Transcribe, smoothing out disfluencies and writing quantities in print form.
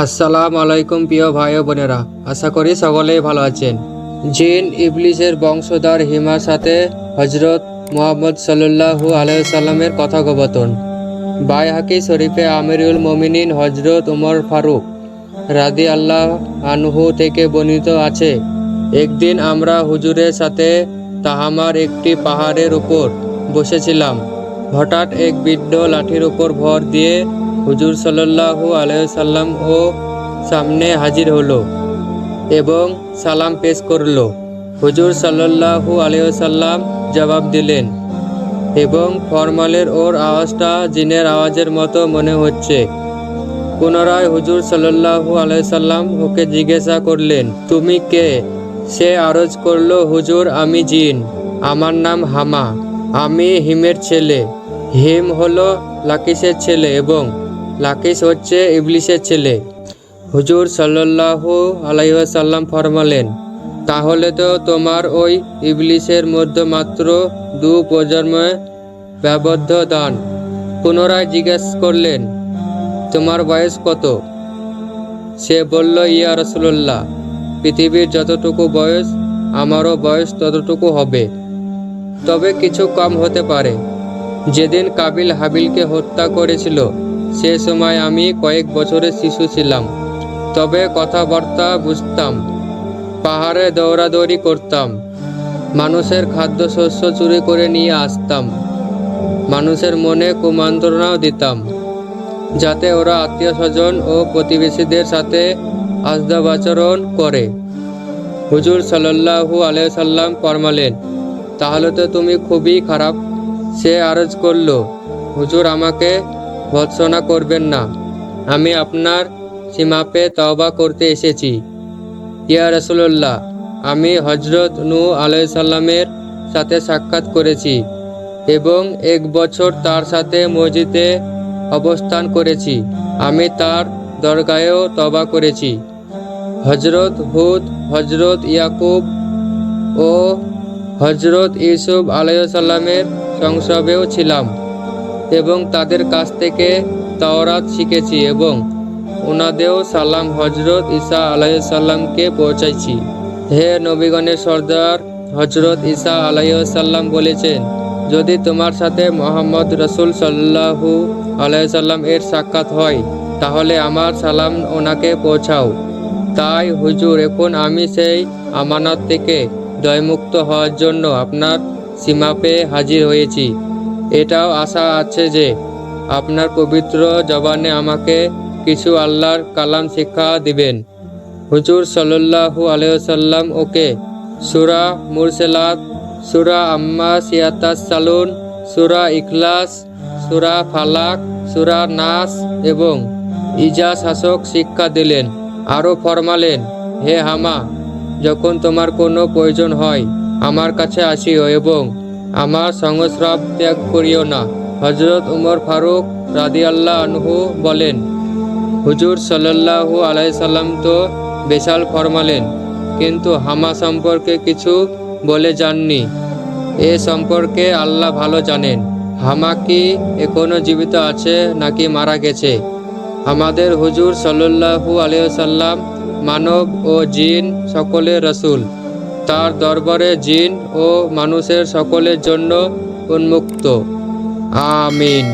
আসসালামু আলাইকুম প্রিয় ভাই ও বোনেরা, আশা করি সকলেই ভালো আছেন। জিন ইবলিসের বংশধর হিমার সাথে হজরত মুহাম্মদ সাল্লাল্লাহু আলাইহি সাল্লামের কথোপকথন। বাইহাকি শরীফে আমিরুল মুমিনিন হজরত উমর ফারুক রাদিয়াল্লাহু আনহু থেকে বর্ণিত আছে, একদিন আমরা হুজুরের সাথে তাহামার একটি পাহাড়ের উপর বসেছিলাম। হঠাৎ এক বৃদ্ধ লাঠির উপর ভর দিয়ে হুজুর সাল্লাল্লাহু আলাইহি সাল্লাম ও সামনে হাজির হলো এবং সালাম পেশ করলো। হুজুর সাল্লাল্লাহু আলাইহি সাল্লাম জবাব দিলেন এবং ফরমালের ওর আওয়াজটা জিনের আওয়াজের মতো মনে হচ্ছে। পুনরায় হুজুর সাল্লাল্লাহু আলাইহি সাল্লাম ওকে জিজ্ঞাসা করলেন, তুমি কে? সে আরজ করলো, হুজুর আমি জিন, আমার নাম হামা, আমি হিমের ছেলে। হিম হলো লাকিসের ছেলে এবং লাকিস হচ্ছে ইবলিসের ছেলে। হুজুর সাল্লাল্লাহু আলাইহি ওয়াসাল্লাম ফরমালেন, তাহলে তো তোমার ওই ইবলিসের মধ্যে মাত্র 2 প্রজন্মের ব্যবধান। পুনরায় জিজ্ঞেস করলেন, তোমার বয়স কত? সে বলল, ইয়া রাসূলুল্লাহ, পৃথিবীর যতটুকু বয়স আমারও বয়স ততটুকু হবে, তবে কিছু কম হতে পারে। যেদিন কাবিল হাবিলকে হত্যা করেছিল সে সময় আমি কয়েক বছরের শিশু ছিলাম, তবে কথাবার্তা বুঝতাম, পাহাড়ে দৌড়াদৌড়ি করতাম, মানুষের খাদ্যশস্য চুরি করে নিয়ে আসতাম, মানুষের মনে কুমন্ত্রণাও দিতাম যাতে ওরা আত্মীয় স্বজন ও প্রতিবেশীদের সাথে আদব আচরণ করে। হুজুর সাল্লাল্লাহু আলাইহি সাল্লাম ফরমালেন, তাহলে তো তুমি খুবই খারাপ। সে আরজ করল, হুজুর আমাকে ভৎসনা করবেন না, আমি আপনার সীমাপে তওবা করতে এসেছি। ইয়া রাসূলুল্লাহ, আমি হজরত নূহ আলাইহিস সালামের সাথে সাক্ষাৎ করেছি এবং 1 বছর তার সাথে মসজিদে অবস্থান করেছি। আমি তার দরগাহেও তওবা করেছি। হজরত হুদ, হজরত ইয়াকুব ও হজরত ইউসুফ আলাইহিস সালামের সংসবেও ছিলাম এবং তাদের কাছ থেকে তাওরাত শিখেছি এবং ওনাদেরও সালাম হজরত ঈসা আলাইহিস সালামকে পৌঁছাইছি। হে নবীগণের সর্দার, হজরত ঈসা আলাইহিস সালাম বলেছেন, যদি তোমার সাথে মুহাম্মদ রাসূল সাল্লাল্লাহু আলাইহি সাল্লাম এর সাক্ষাৎ হয় তাহলে আমার সালাম ওনাকে পৌঁছাও। তাই হুজুর, এখন আমি সেই আমানত থেকে দয়মুক্ত হওয়ার জন্য আপনার সীমাপে হাজির হয়েছি। এটাও আশা আছে যে আপনার পবিত্র জবানে আমাকে কিছু আল্লাহর কালাম শিক্ষা দিবেন। হুজুর সাল্লাল্লাহু আলাইহি ওয়াসাল্লাম ওকে সূরা মুরসালাত, সূরা আম্মা সিয়াতাসালুন, সূরা ইখলাস, সূরা ফালাক, সূরা নাস এবং ইজা শাসক শিক্ষা দিলেন। আরও ফরমালেন, হে হামা, যখন তোমার কোনো প্রয়োজন হয় আমার কাছে আসিও এবং আমার সংস্রব ত্যাগ করিও না। হজরত উমর ফারুক রাদিয়াল্লাহু আনহু বলেন, হুজুর সাল্লাল্লাহু আলাইহি সাল্লাম তো বিশাল ফরমালেন, কিন্তু হামা সম্পর্কে কিছু বলে যাননি। এ সম্পর্কে আল্লাহ ভালো জানেন। হামা কি এখনো জীবিত আছে নাকি মারা গেছে? আমাদের হুজুর সাল্লাল্লাহু আলাইহি সাল্লাম মানব ও জিন সকলের রাসূল। তার দরবারে জিন ও মানুষের সকলের জন্য উন্মুক্ত। আমিন।